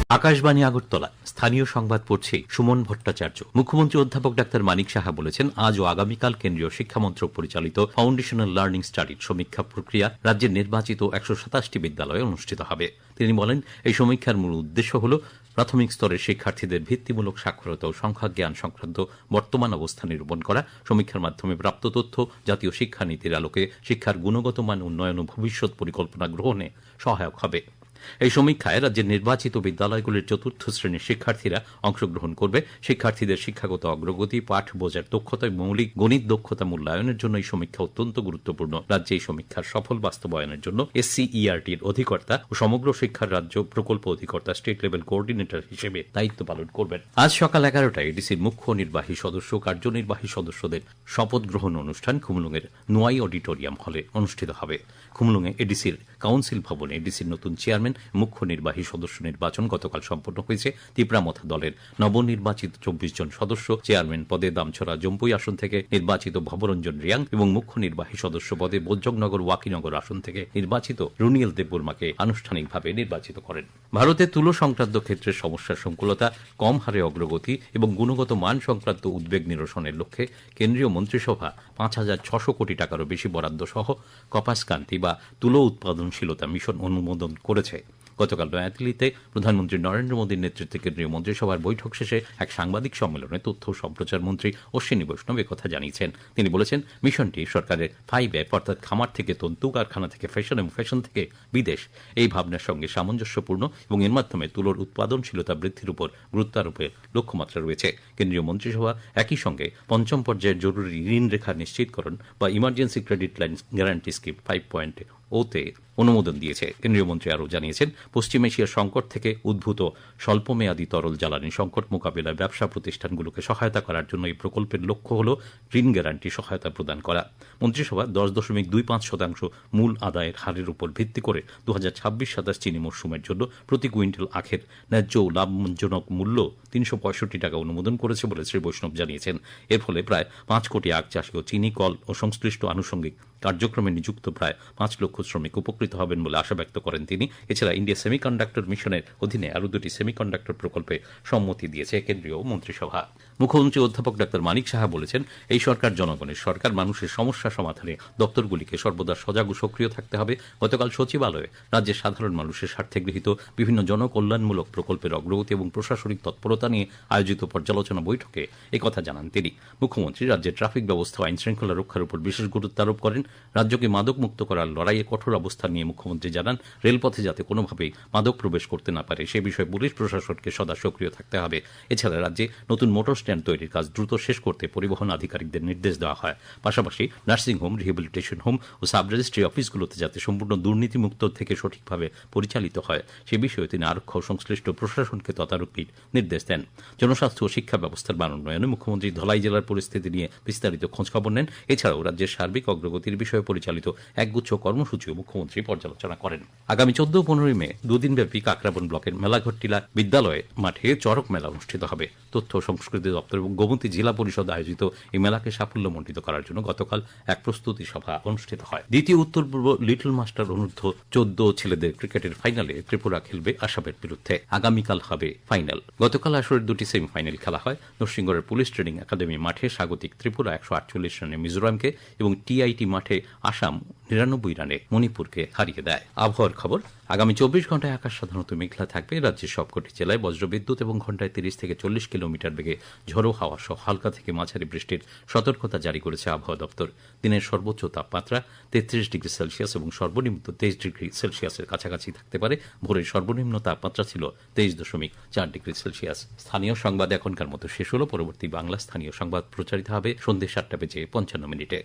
আকাশবাণী আগরতলা স্থানীয় সংবাদ পড়ছে সুমন ভট্টাচার্য। মুখ্যমন্ত্রী অধ্যাপক ডাক্তার মানিক সাহা বলেছেন, আজ ও আগামীকাল কেন্দ্রীয় শিক্ষামন্ত্রক পরিচালিত ফাউন্ডেশনাল লার্নিং স্টাডির সমীক্ষা প্রক্রিয়া রাজ্যের নির্বাচিত 127টি বিদ্যালয়ে অনুষ্ঠিত হবে। তিনি বলেন, এই সমীক্ষার মূল উদ্দেশ্য হল প্রাথমিক স্তরের শিক্ষার্থীদের ভিত্তিমূলক সাক্ষরতা ও সংখ্যা জ্ঞান সংক্রান্ত বর্তমান অবস্থা নিরূপণ করা। সমীক্ষার মাধ্যমে প্রাপ্ত তথ্য জাতীয় শিক্ষানীতির আলোকে শিক্ষার গুণগত মান উন্নয়ন ও ভবিষ্যৎ পরিকল্পনা গ্রহণে সহায়ক হবে। এই সমীক্ষায় রাজ্যের নির্বাচিত বিদ্যালয়গুলির চতুর্থ শ্রেণীর শিক্ষার্থীরা অংশগ্রহণ করবে। শিক্ষার্থীদের শিক্ষাগত অগ্রগতি, পাঠ বোঝার দক্ষতা, মৌলিক গণিত দক্ষতা মূল্যায়নের জন্য এই সমীক্ষা অত্যন্ত গুরুত্বপূর্ণ। রাজ্যে এই সমীক্ষার সফল বাস্তবায়নের জন্য SCERTর অধিকর্তা ও সমগ্র শিক্ষার রাজ্য প্রকল্প অধিকর্তা স্টেট লেভেল কোঅর্ডিনেটর হিসেবে দায়িত্ব পালন করবেন। আজ সকাল 11টায় এডিসির মুখ্য নির্বাহী সদস্য, কার্যনির্বাহী সদস্যদের শপথ গ্রহণ অনুষ্ঠান খুমলুঙের নোয়াই অডিটোরিয়াম হলে অনুষ্ঠিত হবে। খুমলুঙে এডিসির কাউন্সিল ভবনে এডিসির নতুন চেয়ারম্যান, মুখ্য নির্বাহী সদস্য নির্বাচন গতকাল সম্পন্ন হয়েছে। তিপ্রামথা দলের নবনির্বাচিত 24 জন সদস্য চেয়ারম্যান পদে দামছড়া জম্পুই আসন থেকে নির্বাচিত ভবরঞ্জন রিয়াং এবং মুখ্য নির্বাহী সদস্য পদে বোজ্জংনগর ওয়াকিনগর আসন থেকে নির্বাচিত রুনিয়েল দেববর্মাকে আনুষ্ঠানিকভাবে নির্বাচিত করেন। ভারতে তুলো সংক্রান্ত ক্ষেত্রে সমস্যার সংকুলতা, কম হারে অগ্রগতি এবং গুণগত মান সংক্রান্ত উদ্বেগ নিরসনের লক্ষ্যে কেন্দ্রীয় মন্ত্রিসভা 5,600 কোটি টাকারও বেশি বরাদ্দ সহ কপাসকান্তি বা তুলো উৎপাদনশীলতা মিশন অনুমোদন করেছে। গতকাল নয়াদিল্লিতে প্রধানমন্ত্রী নরেন্দ্র মোদীর নেতৃত্বে কেন্দ্রীয় মন্ত্রিসভার বৈঠক শেষে এক সাংবাদিক সম্মেলনে তথ্য ও সম্প্রচার মন্ত্রী অশ্বিনী বৈষ্ণব একথা জানিয়েছেন। তিনি বলেছেন, মিশনটি সরকারের 5F অর্থাৎ খামার থেকে তন্তু, কারখানা থেকে ফ্যাশন এবং ফ্যাশন থেকে বিদেশ এই ভাবনার সঙ্গে সামঞ্জস্যপূর্ণ এবং এর মাধ্যমে তুলোর উৎপাদনশীলতা বৃদ্ধির উপর গুরুত্ব আরোপের লক্ষ্যমাত্রা রয়েছে। কেন্দ্রীয় মন্ত্রিসভা একই সঙ্গে পঞ্চম পর্যায়ের জরুরি ঋণ রেখা নিশ্চিতকরণ বা emergency credit line guarantee scheme 5.0তে অনুমোদন দিয়েছে। কেন্দ্রীয় মন্ত্রী আরও জানিয়েছেন, পশ্চিম এশিয়ার সংকট থেকে উদ্ভূত স্বল্পমেয়াদী তরল জ্বালানি সংকট মোকাবিলায় ব্যবসা প্রতিষ্ঠানগুলোকে সহায়তা করার জন্য এই প্রকল্পের লক্ষ্য হল ঋণ গ্যারান্টি সহায়তা প্রদান করা। মন্ত্রিসভা 10.25% মূল আদায়ের হারের উপর ভিত্তি করে 2026-27 চিনি মরশুমের জন্য প্রতি কুইন্টাল আখের ন্যায্য ও লাভজনক মূল্য 365 টাকা অনুমোদন করেছে বলে শ্রী বৈষ্ণব জানিয়েছেন। এর ফলে প্রায় 5 কোটি আখ চাষী ও চিনি কল ও সংশ্লিষ্ট আনুষঙ্গিক কার্যক্রমে নিযুক্ত প্রায় 5 লক্ষ শ্রমিক উপকৃত হবেন বলে আশা ব্যক্ত করেন তিনি। এছাড়া ইন্ডিয়া সেমিকন্ডাক্টর মিশনের অধীনে আরও 2টি সেমিকন্ডাক্টর প্রকল্পে সম্মতি দিয়েছে কেন্দ্রীয় মন্ত্রিসভা। মুখ্যমন্ত্রী অধ্যাপক ডাক্তার মানিক সাহা বলেছেন, এই সরকার জনগণের সরকার, মানুষের সমস্যা সমাধানে দপ্তরগুলিকে সর্বদা সজাগ ও সক্রিয় থাকতে হবে। গতকাল সচিবালয়ে রাজ্যের সাধারণ মানুষের স্বার্থে গৃহীত বিভিন্ন জনকল্যাণমূলক প্রকল্পের অগ্রগতি এবং প্রশাসনিক তৎপরতা নিয়ে আয়োজিত পর্যালোচনা বৈঠকে একথা জানান তিনি। মুখ্যমন্ত্রী রাজ্যের ট্রাফিক ব্যবস্থা ও আইন শৃঙ্খলা রক্ষার উপর বিশেষ গুরুত্ব আরোপ করেন। রাজ্যকে মাদক মুক্ত করার লড়াইয়ে কঠোর অবস্থান নিয়ে মুখ্যমন্ত্রী জানান, রেলপথে যাতে কোনোভাবেই মাদক প্রবেশ করতে না পারে সে বিষয়ে পুলিশ প্রশাসনকে সদা সক্রিয় থাকতে হবে। এছাড়া রাজ্যে নতুন মোটর স্ট্যান্ড তৈরির কাজ দ্রুত শেষ করতে পরিবহন আধিকারিকদের নির্দেশ দেওয়া হয়। পাশাপাশি নার্সিংহোম, রিহেবিলিটেশন হোম ও সাব রেজিস্ট্রি অফিসগুলোতে যাতে সম্পূর্ণ দুর্নীতিমুক্ত থেকে সঠিকভাবে পরিচালিত হয় সে বিষয়ে তিনি আরক্ষা ও সংশ্লিষ্ট প্রশাসনকে তদারকির নির্দেশ দেন। জনস্বাস্থ্য ও শিক্ষা ব্যবস্থার মান উন্নয়নে মুখ্যমন্ত্রী ধলাই জেলার পরিস্থিতি নিয়ে বিস্তারিত খোঁজখবর নেন। এছাড়াও রাজ্যের সার্বিক অগ্রগতির বিষয়ে পরিচালিত একগুচ্ছ কর্মসূচিও মুখ্যমন্ত্রী পর্যালোচনা করেন। আগামী 14-15 মে দুদিনব্যাপী কাকরাবন ব্লকের মেলাঘরটিলা বিদ্যালয়ে মাঠে চড়ক মেলা অনুষ্ঠিত হবে। তথ্য ও সংস্কৃতি দপ্তর এবং গোমতী জেলা পরিষদ আয়োজিত এই মেলাকে সাফল্যমণ্ডিত করার জন্য গতকাল এক প্রস্তুতি সভা অনুষ্ঠিত হয়। দ্বিতীয় উত্তর পূর্ব লিটল মাস্টার অনূর্ধ্ব 14 ছেলেদের ক্রিকেটের ফাইনালে ত্রিপুরা খেলবে আসামের বিরুদ্ধে। আগামীকাল হবে ফাইনাল। গতকাল আসরের 2টি সেমিফাইনাল খেলা হয়। নরসিংগড়ের পুলিশ ট্রেনিং একাডেমি মাঠে স্বাগতিক ত্রিপুরা 148 রানে মিজোরামকে এবং TIT মাঠে আসাম 99 রানে মণিপুরকে হারিয়ে দেয়। আবহাওয়ার খবর, আগামী 24 ঘন্টায় আকাশ সাধারণত মেঘলা থাকবে। রাজ্যের সবকটি জেলায় বজ্রবিদ্যুৎ এবং ঘন্টায় 30 থেকে 40 কিলোমিটার বেগে ঝোড়ো হাওয়া সহ হালকা থেকে মাঝারি বৃষ্টির সতর্কতা জারি করেছে আবহাওয়া দপ্তর। দিনের সর্বোচ্চ তাপমাত্রা 33 ডিগ্রি সেলসিয়াস এবং সর্বনিম্ন 23 ডিগ্রি সেলসিয়াসের কাছাকাছি থাকতে পারে। ভোরের সর্বনিম্ন তাপমাত্রা ছিল 23.4 ডিগ্রি সেলসিয়াস। স্থানীয় সংবাদ এখনকার মতো শেষ হলো। পরবর্তী বাংলা স্থানীয় সংবাদ প্রচারিত হবে সন্ধ্যে 7টা বেজে 55 মিনিটে।